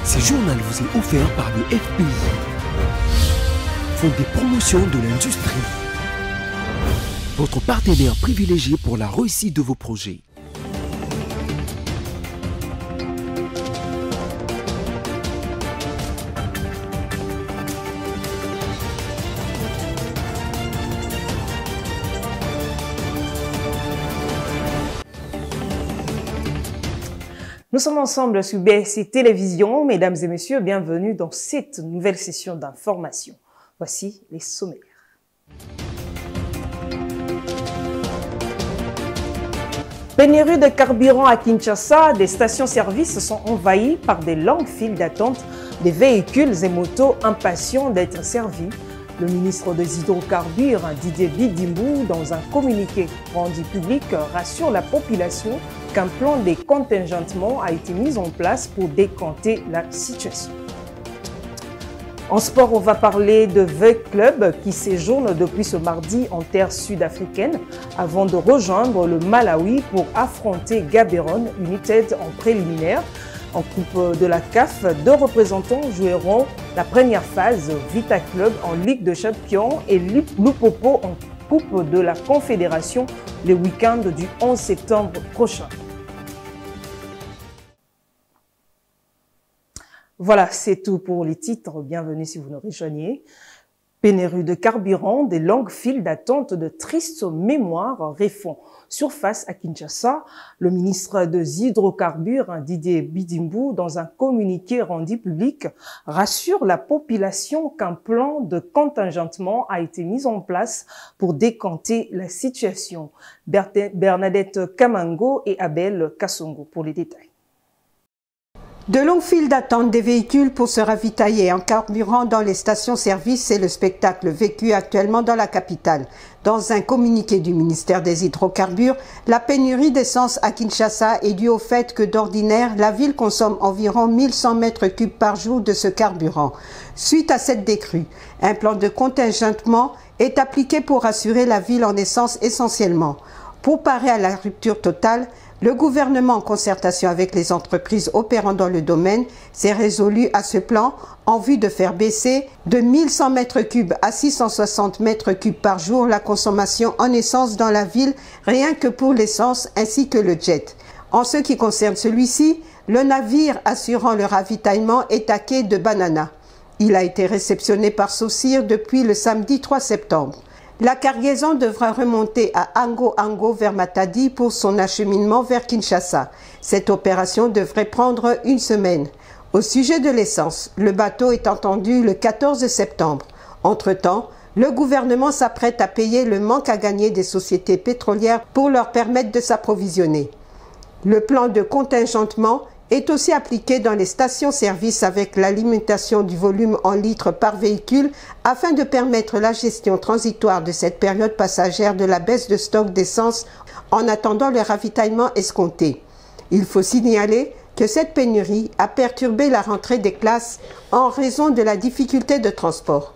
Ce journal vous est offert par le FPI, Fonds des promotions de l'industrie, votre partenaire privilégié pour la réussite de vos projets. Nous sommes ensemble sur BSC Télévision. Mesdames et messieurs, bienvenue dans cette nouvelle session d'information. Voici les sommaires. Pénurie de carburant à Kinshasa, des stations-service sont envahies par des longues files d'attente des véhicules et motos impatients d'être servis. Le ministre des Hydrocarbures, Didier Bidimbu, dans un communiqué rendu public, rassure la population qu'un plan de contingentement a été mis en place pour décanter la situation. En sport, on va parler de V-Club qui séjourne depuis ce mardi en terre sud-africaine avant de rejoindre le Malawi pour affronter Gaborone United en préliminaire. En Coupe de la CAF, 2 représentants joueront la première phase, Vita Club en Ligue de Champions et Lupopo en Coupe de la Confédération le week-end du 11 septembre prochain. Voilà, c'est tout pour les titres. Bienvenue si vous nous rejoignez. Pénurie de carburant, des longues files d'attente, de tristes mémoires refont surface à Kinshasa. Le ministre des Hydrocarbures, Didier Bidimbu, dans un communiqué rendu public, rassure la population qu'un plan de contingentement a été mis en place pour décanter la situation. Bernadette Kamango et Abel Kassongo pour les détails. De longues files d'attente des véhicules pour se ravitailler en carburant dans les stations-service, c'est le spectacle vécu actuellement dans la capitale. Dans un communiqué du ministère des Hydrocarbures, la pénurie d'essence à Kinshasa est due au fait que d'ordinaire, la ville consomme environ 1100 mètres cubes par jour de ce carburant. Suite à cette décrue, un plan de contingentement est appliqué pour assurer la ville en essence essentiellement. Pour parer à la rupture totale, le gouvernement, en concertation avec les entreprises opérant dans le domaine, s'est résolu à ce plan en vue de faire baisser de 1100 mètres cubes à 660 mètres cubes par jour la consommation en essence dans la ville, rien que pour l'essence ainsi que le jet. En ce qui concerne celui-ci, le navire assurant le ravitaillement est à quai de Banana. Il a été réceptionné par Saucire depuis le samedi 3 septembre. La cargaison devra remonter à Ango vers Matadi pour son acheminement vers Kinshasa. Cette opération devrait prendre une semaine. Au sujet de l'essence, le bateau est entendu le 14 septembre. Entre-temps, le gouvernement s'apprête à payer le manque à gagner des sociétés pétrolières pour leur permettre de s'approvisionner. Le plan de contingentement est aussi appliqué dans les stations-service avec la limitation du volume en litres par véhicule afin de permettre la gestion transitoire de cette période passagère de la baisse de stock d'essence en attendant le ravitaillement escompté. Il faut signaler que cette pénurie a perturbé la rentrée des classes en raison de la difficulté de transport.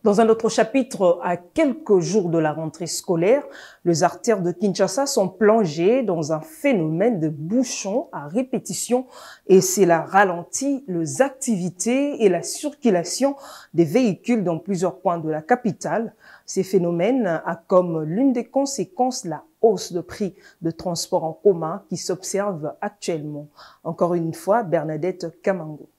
Dans un autre chapitre, à quelques jours de la rentrée scolaire, les artères de Kinshasa sont plongées dans un phénomène de bouchons à répétition et cela ralentit les activités et la circulation des véhicules dans plusieurs points de la capitale. Ces phénomènes a comme l'une des conséquences la hausse de prix de transport en commun qui s'observe actuellement. Encore une fois, Bernadette Kamango.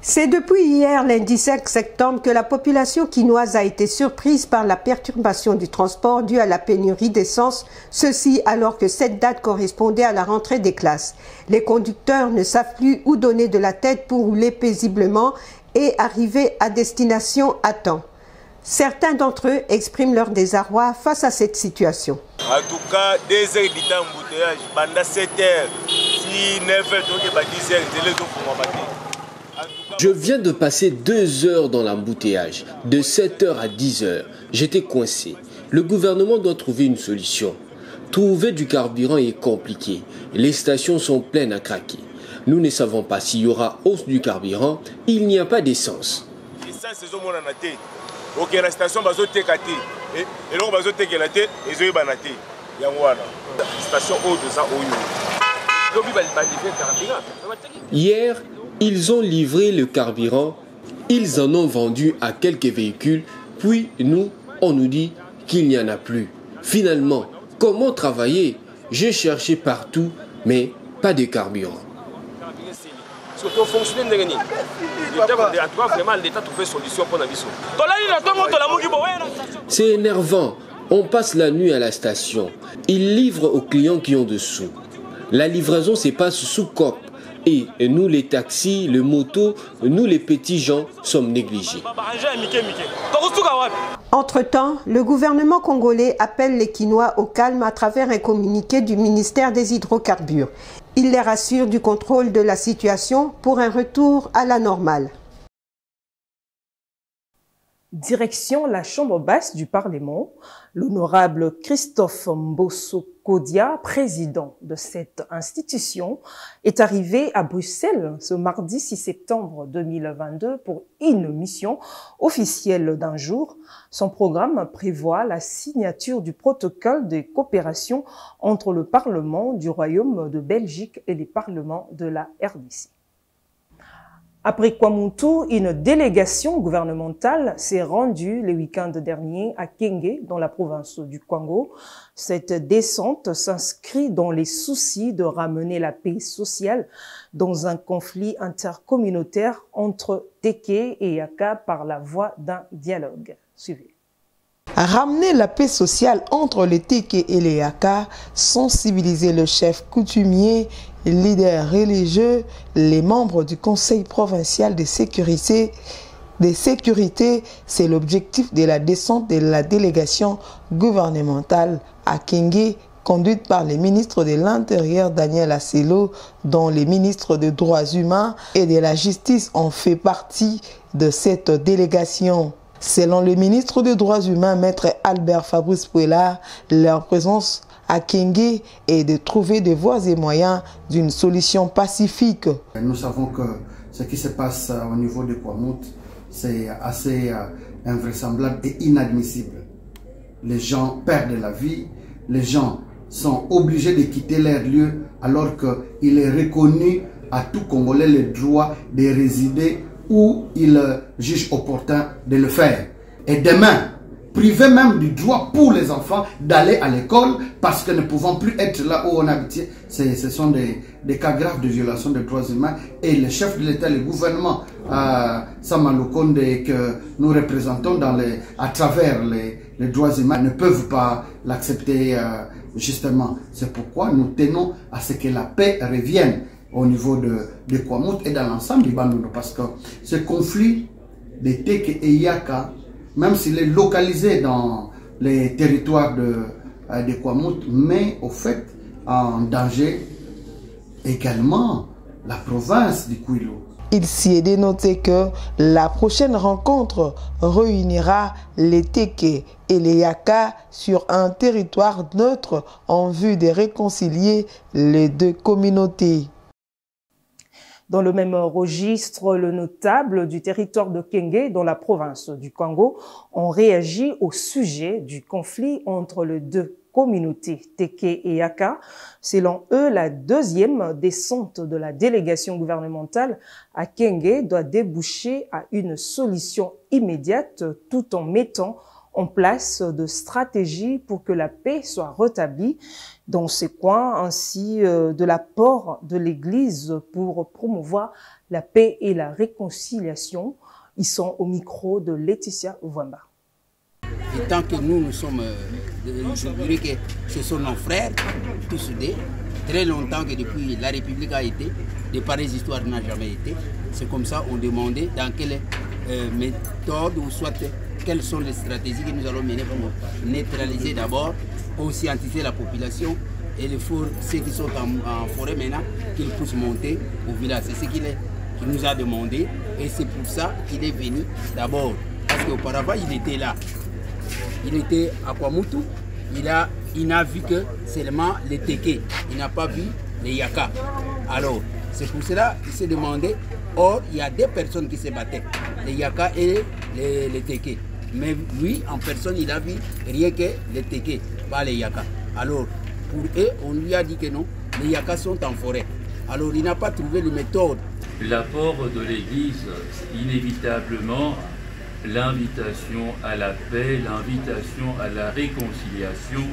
C'est depuis hier, lundi 5 septembre, que la population quinoise a été surprise par la perturbation du transport due à la pénurie d'essence, ceci alors que cette date correspondait à la rentrée des classes. Les conducteurs ne savent plus où donner de la tête pour rouler paisiblement et arriver à destination à temps. Certains d'entre eux expriment leur désarroi face à cette situation. En tout cas, 2 heures de temps embouteillage, pendant 7 heures, si 9 heures, donc 10 heures, les gens vont mater. Je viens de passer 2 heures dans l'embouteillage, de 7 heures à 10 heures. J'étais coincé. Le gouvernement doit trouver une solution. Trouver du carburant est compliqué. Les stations sont pleines à craquer. Nous ne savons pas s'il y aura hausse du carburant. Il n'y a pas d'essence. Ok, la station va se técater. Et l'on va se técater et se banater. Station haute de ça, Hier, ils ont livré le carburant, ils en ont vendu à quelques véhicules, puis nous, on nous dit qu'il n'y en a plus. Finalement, comment travailler? J'ai cherché partout, mais pas de carburant. C'est énervant. On passe la nuit à la station. Ils livrent aux clients qui ont des sous. La livraison se passe sous COP. Et nous, les taxis, les motos, nous, les petits gens, sommes négligés. Entre-temps, le gouvernement congolais appelle les Kinois au calme à travers un communiqué du ministère des Hydrocarbures. Il les rassure du contrôle de la situation pour un retour à la normale. Direction la chambre basse du Parlement, l'honorable Christophe Mbosso Kodia, président de cette institution, est arrivé à Bruxelles ce mardi 6 septembre 2022 pour une mission officielle d'un jour. Son programme prévoit la signature du protocole de coopération entre le Parlement du Royaume de Belgique et les parlements de la RDC. Après Kwamuntu, une délégation gouvernementale s'est rendue le week-end dernier à Kenge, dans la province du Kwango. Cette descente s'inscrit dans les soucis de ramener la paix sociale dans un conflit intercommunautaire entre Teke et Yaka par la voie d'un dialogue. Suivez. Ramener la paix sociale entre les Teke et les Yaka, sensibiliser le chef coutumier, les leaders religieux, les membres du Conseil provincial de sécurité, c'est l'objectif de la descente de la délégation gouvernementale à Kenge, conduite par les ministres de l'Intérieur Daniel Asselo, dont les ministres des Droits humains et de la Justice ont fait partie de cette délégation. Selon le ministre des Droits humains, Maître Albert Fabrice Pouela, leur présence à Kenge est de trouver des voies et moyens d'une solution pacifique. Nous savons que ce qui se passe au niveau de Kwamuntu, c'est assez invraisemblable et inadmissible. Les gens perdent la vie, les gens sont obligés de quitter leur lieu alors qu'il est reconnu à tout Congolais le droit de résider où il juge opportun de le faire. Et demain, privé même du droit pour les enfants d'aller à l'école parce que ne pouvant plus être là où on habite, ce sont des cas graves de violation des droits humains. Et le chef de l'État, le gouvernement Samalukonde que nous représentons à travers les droits humains ne peuvent pas l'accepter justement. C'est pourquoi nous tenons à ce que la paix revienne au niveau de Kwamuntu et dans l'ensemble du Bandundu, parce que ce conflit de Teke et Yaka, même s'il est localisé dans les territoires de Kwamuntu, met au fait en danger également la province du Kwilu. Il s'y est dénoté que la prochaine rencontre réunira les Teke et les Yaka sur un territoire neutre en vue de réconcilier les deux communautés. Dans le même registre, le notable du territoire de Kenge, dans la province du Congo, ont réagi au sujet du conflit entre les deux communautés, Teke et Yaka. Selon eux, la deuxième descente de la délégation gouvernementale à Kenge doit déboucher à une solution immédiate tout en mettant en place de stratégies pour que la paix soit rétablie dans ces coins, ainsi de l'apport de l'Église pour promouvoir la paix et la réconciliation. Ils sont au micro de Laetitia Ouwamba. Et tant que nous sommes, je dirais que ce sont nos frères, tous soudés, très longtemps que depuis la République a été, de pareilles histoires n'ont jamais été. C'est comme ça qu'on demandait dans quelle méthode ou soit quelles sont les stratégies que nous allons mener pour neutraliser d'abord, conscientiser la population et ceux qui sont en forêt maintenant, qu'ils puissent monter au village. C'est ce qu'il nous a demandé et c'est pour ça qu'il est venu d'abord. Parce qu'auparavant, il était là. Il était à Kwamuntu, il n'a vu que seulement les Teke, il n'a pas vu les Yaka. Alors, c'est pour cela qu'il s'est demandé, or, il y a deux personnes qui se battaient, les Yaka et les Teke. Mais lui, en personne, il a vu rien que les Teke, pas les Yaka. Alors, pour eux, on lui a dit que non, Les Yakas sont en forêt. Alors il n'a pas trouvé les méthodes. L'apport de l'Église, inévitablement, l'invitation à la paix, l'invitation à la réconciliation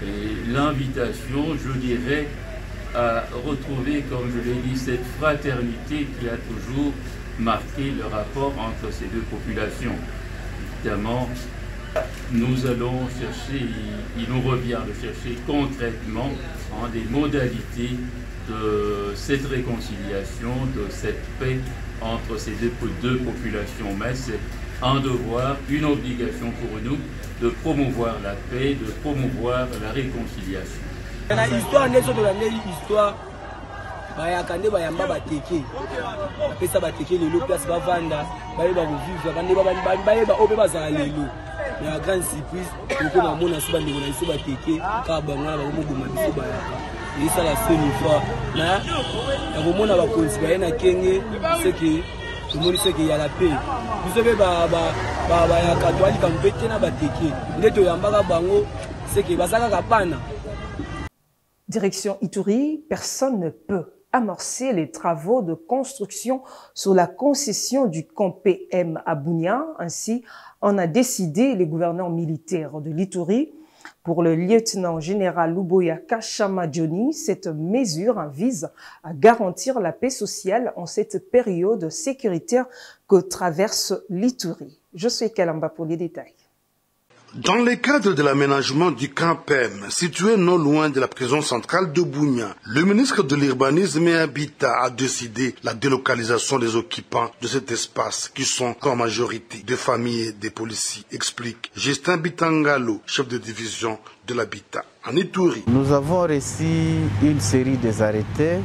et l'invitation, je dirais, à retrouver, comme je l'ai dit, cette fraternité qui a toujours marqué le rapport entre ces deux populations. Évidemment, nous allons chercher, il nous revient de chercher concrètement des modalités de cette réconciliation, de cette paix entre ces deux populations. Mais c'est un devoir, une obligation pour nous de promouvoir la paix, de promouvoir la réconciliation. Histoire bayakande bayamba bateke pesa bateke lelo place bavanda bayeba vivre bayeba obe bazala lelo na grande surprise ko na mona so bandeko na iso bateke ka bangana ba mo boma biso bayaka isa la seule fois na komona ba konsi bayena kenge c'est que tout le monde sait qu'il y a la paix biso be bayaka twali kampete na bateke ndeto yambaka bango c'est que bazaka kapana. Direction Ituri, personne ne peut amorcer les travaux de construction sur la concession du camp PM à Bunia. Ainsi, on a décidé, les gouverneurs militaires de l'Ituri, pour le lieutenant général Luboya Kachama Johnny, cette mesure vise à garantir la paix sociale en cette période sécuritaire que traverse l'Ituri. Je suis Kalamba pour les détails. Dans le cadre de l'aménagement du camp PM, situé non loin de la prison centrale de Bunia, le ministre de l'Urbanisme et Habitat a décidé la délocalisation des occupants de cet espace qui sont en majorité des familles des policiers, explique Justin Bitangalo, chef de division de l'habitat en Ituri. Nous avons reçu une série des arrêtés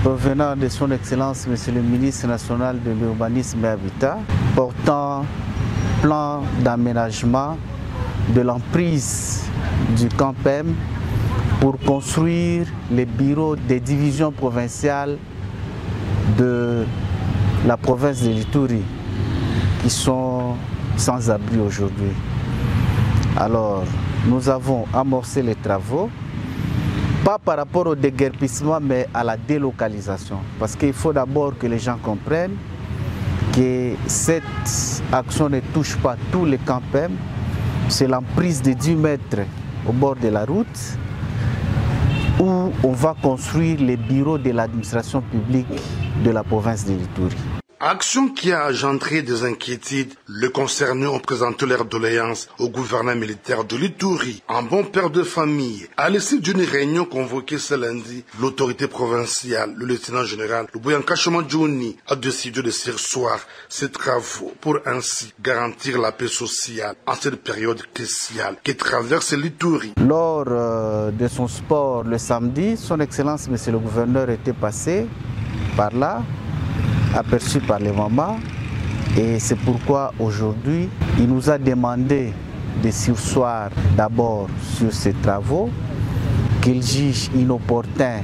provenant de son Excellence Monsieur le ministre national de l'Urbanisme et Habitat portant plan d'aménagement de l'emprise du camp PM pour construire les bureaux des divisions provinciales de la province de l'Ituri qui sont sans abri aujourd'hui. Alors, nous avons amorcé les travaux, pas par rapport au déguerpissement, mais à la délocalisation. Parce qu'il faut d'abord que les gens comprennent que cette action ne touche pas tous les camps PM. C'est l'emprise de 10 mètres au bord de la route où on va construire les bureaux de l'administration publique de la province de l'Ituri. Action qui a engendré des inquiétudes, les concernés ont présenté leur doléance au gouverneur militaire de l'Ituri. Un bon père de famille, à l'issue d'une réunion convoquée ce lundi, l'autorité provinciale, le lieutenant général Luboya Kachama Johnny, a décidé de surseoir ces travaux pour ainsi garantir la paix sociale en cette période cruciale qui traverse l'Ituri. Lors de son sport le samedi, son Excellence Monsieur le gouverneur était passé par là, aperçu par les mamans, et c'est pourquoi aujourd'hui il nous a demandé de surseoir d'abord sur ces travaux qu'il juge inopportuns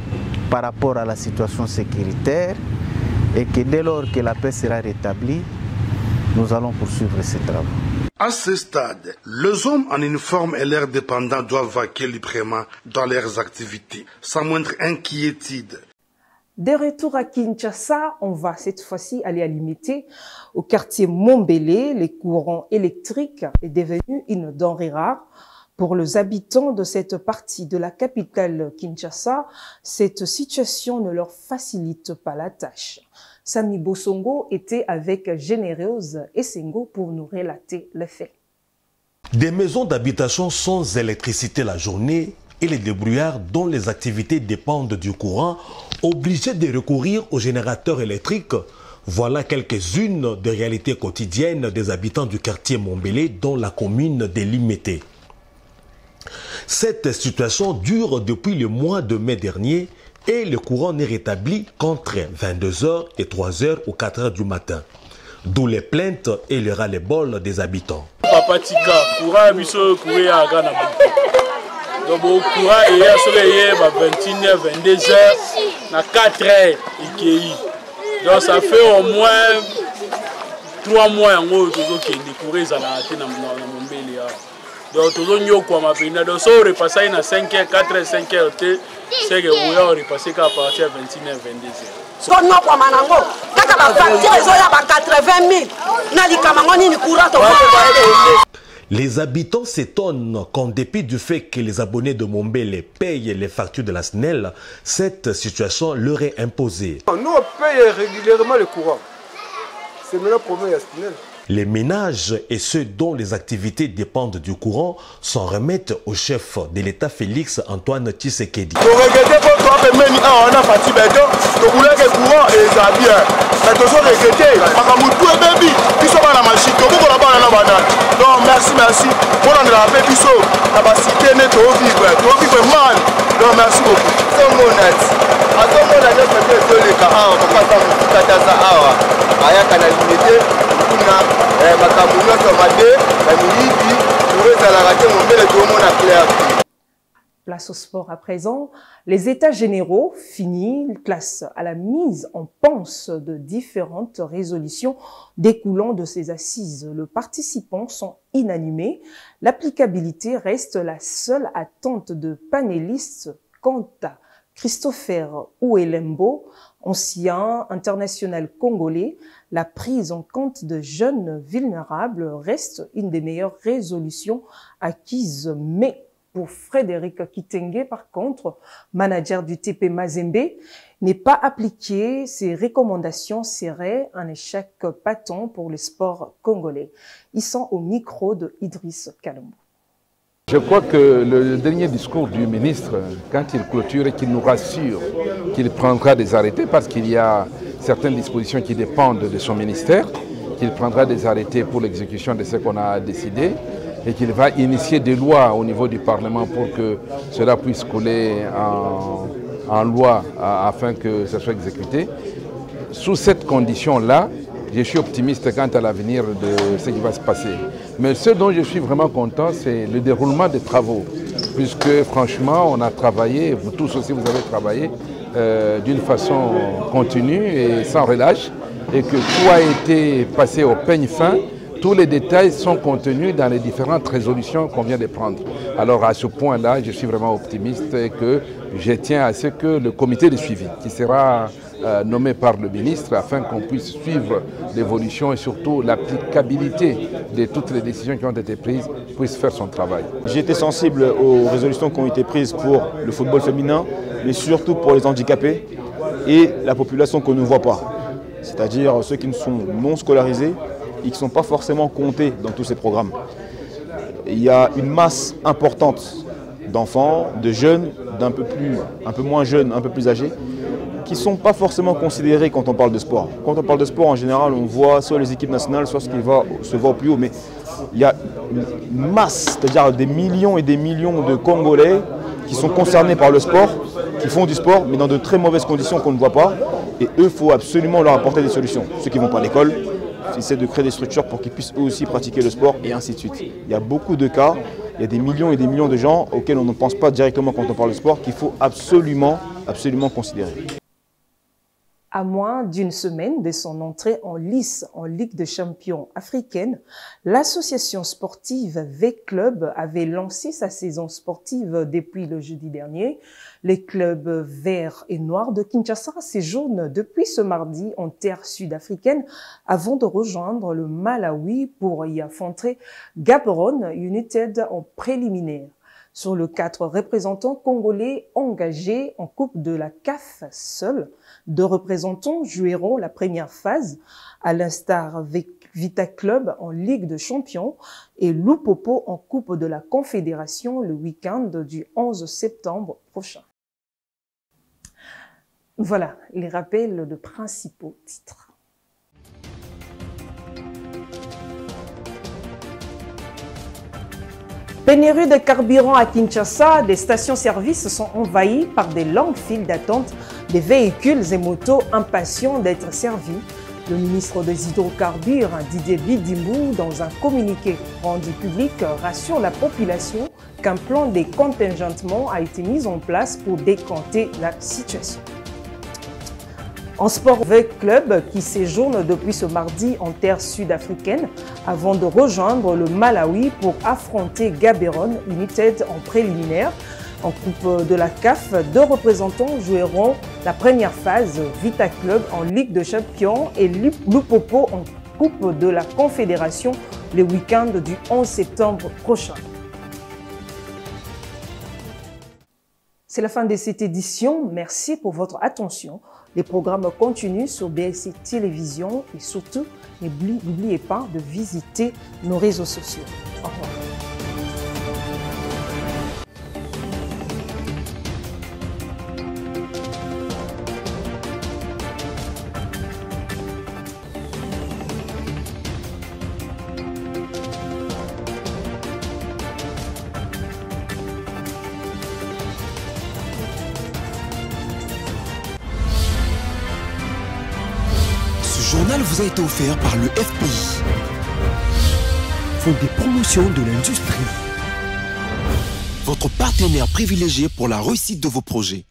par rapport à la situation sécuritaire et que dès lors que la paix sera rétablie, nous allons poursuivre ces travaux. À ce stade, les hommes en uniforme et leurs dépendants doivent vaquer librement dans leurs activités, sans moindre inquiétude. De retour à Kinshasa, on va cette fois-ci aller à limiter au quartier Mombele. Les courants électriques est devenu une denrée rare. Pour les habitants de cette partie de la capitale Kinshasa, cette situation ne leur facilite pas la tâche. Sami Bosongo était avec Généreuse Essengo pour nous relater les faits. Des maisons d'habitation sans électricité la journée et les débrouillards dont les activités dépendent du courant, obligés de recourir aux générateurs électriques. Voilà quelques-unes des réalités quotidiennes des habitants du quartier Mombele dans la commune de Limete. Cette situation dure depuis le mois de mai dernier et le courant n'est rétabli qu'entre 22h et 3h ou 4h du matin. D'où les plaintes et le ras-le-bol des habitants. Papa Tika, courant biso courir à Ghana. Donc au courant et hier soleil 21h 22h na 4h IKI. Donc ça fait au moins 3 mois en gros que des courants à la tête dans Mombele. Donc toujours nous comme apena donc so repasser na 5h 4h 5h c'est que vous allez repasser qu'à partir de 21h 22h. So no kwa manango kaka ba facture ezoya ba 80 000 na likamango nini courant to. Les habitants s'étonnent qu'en dépit du fait que les abonnés de Mombele payent les factures de la SNEL, cette situation leur est imposée. Nous on paye régulièrement le courant. C'est maintenant le problème de la SNEL. Les ménages et ceux dont les activités dépendent du courant s'en remettent au chef de l'État Félix Antoine Tshisekedi. Place au sport à présent. Les États généraux finis place à la mise en panse de différentes résolutions découlant de ces assises. Les participants sont inanimés. L'applicabilité reste la seule attente de panélistes quant à Christopher Ouelembo, ancien international congolais. La prise en compte de jeunes vulnérables reste une des meilleures résolutions acquises. Mais pour Frédéric Kitenge, par contre, manager du TP Mazembe, n'est pas appliqué. Ces recommandations seraient un échec patent pour le sport congolais. Ils sont au micro de Idriss Kalombo. Je crois que le dernier discours du ministre, quand il clôture et qu'il nous rassure qu'il prendra des arrêtés, parce qu'il y a certaines dispositions qui dépendent de son ministère, qu'il prendra des arrêtés pour l'exécution de ce qu'on a décidé et qu'il va initier des lois au niveau du Parlement pour que cela puisse couler en loi afin que ça soit exécuté. Sous cette condition-là, je suis optimiste quant à l'avenir de ce qui va se passer. Mais ce dont je suis vraiment content, c'est le déroulement des travaux. Puisque franchement, on a travaillé, vous tous aussi vous avez travaillé d'une façon continue et sans relâche. Et que tout a été passé au peigne fin. Tous les détails sont contenus dans les différentes résolutions qu'on vient de prendre. Alors à ce point-là, je suis vraiment optimiste et que je tiens à ce que le comité de suivi, qui sera nommé par le ministre, afin qu'on puisse suivre l'évolution et surtout l'applicabilité de toutes les décisions qui ont été prises, puisse faire son travail. J'ai été sensible aux résolutions qui ont été prises pour le football féminin, mais surtout pour les handicapés et la population qu'on ne voit pas, c'est-à-dire ceux qui ne sont non scolarisés et qui ne sont pas forcément comptés dans tous ces programmes. Il y a une masse importante d'enfants, de jeunes, un peu moins jeunes, un peu plus âgés, qui ne sont pas forcément considérés quand on parle de sport. Quand on parle de sport, en général, on voit soit les équipes nationales, soit ce qui se voit au plus haut, mais il y a une masse, c'est-à-dire des millions et des millions de Congolais qui sont concernés par le sport, qui font du sport, mais dans de très mauvaises conditions qu'on ne voit pas, et eux, il faut absolument leur apporter des solutions. Ceux qui ne vont pas à l'école, essayer de créer des structures pour qu'ils puissent eux aussi pratiquer le sport et ainsi de suite. Il y a beaucoup de cas, il y a des millions et des millions de gens auxquels on ne pense pas directement quand on parle de sport qu'il faut absolument considérer. À moins d'une semaine de son entrée en lice en Ligue des champions africaine, l'association sportive V-Club avait lancé sa saison sportive depuis le jeudi dernier. Les clubs verts et noirs de Kinshasa séjournent depuis ce mardi en terre sud-africaine avant de rejoindre le Malawi pour y affronter Gaborone United en préliminaire. Sur les 4 représentants congolais engagés en Coupe de la CAF seuls, 2 représentants joueront la première phase, à l'instar Vita Club en Ligue de Champions et Lupopo en Coupe de la Confédération le week-end du 11 septembre prochain. Voilà les rappels de principaux titres. Pénurie de carburant à Kinshasa, des stations-service sont envahies par des longues files d'attente des véhicules et motos impatients d'être servis. Le ministre des Hydrocarbures, Didier Bidimou, dans un communiqué rendu public, rassure la population qu'un plan de contingentement a été mis en place pour décanter la situation. En sport, V-Club, qui séjourne depuis ce mardi en terre sud-africaine, avant de rejoindre le Malawi pour affronter Gaborone United en préliminaire. En Coupe de la CAF, 2 représentants joueront la première phase, Vita Club en Ligue de Champions et Lupopo en Coupe de la Confédération le week-end du 11 septembre prochain. C'est la fin de cette édition. Merci pour votre attention. Les programmes continuent sur BSC Télévision et surtout, n'oubliez pas de visiter nos réseaux sociaux. Au revoir. Ce journal vous a été offert par le FPI, Fonds des promotions de l'industrie, votre partenaire privilégié pour la réussite de vos projets.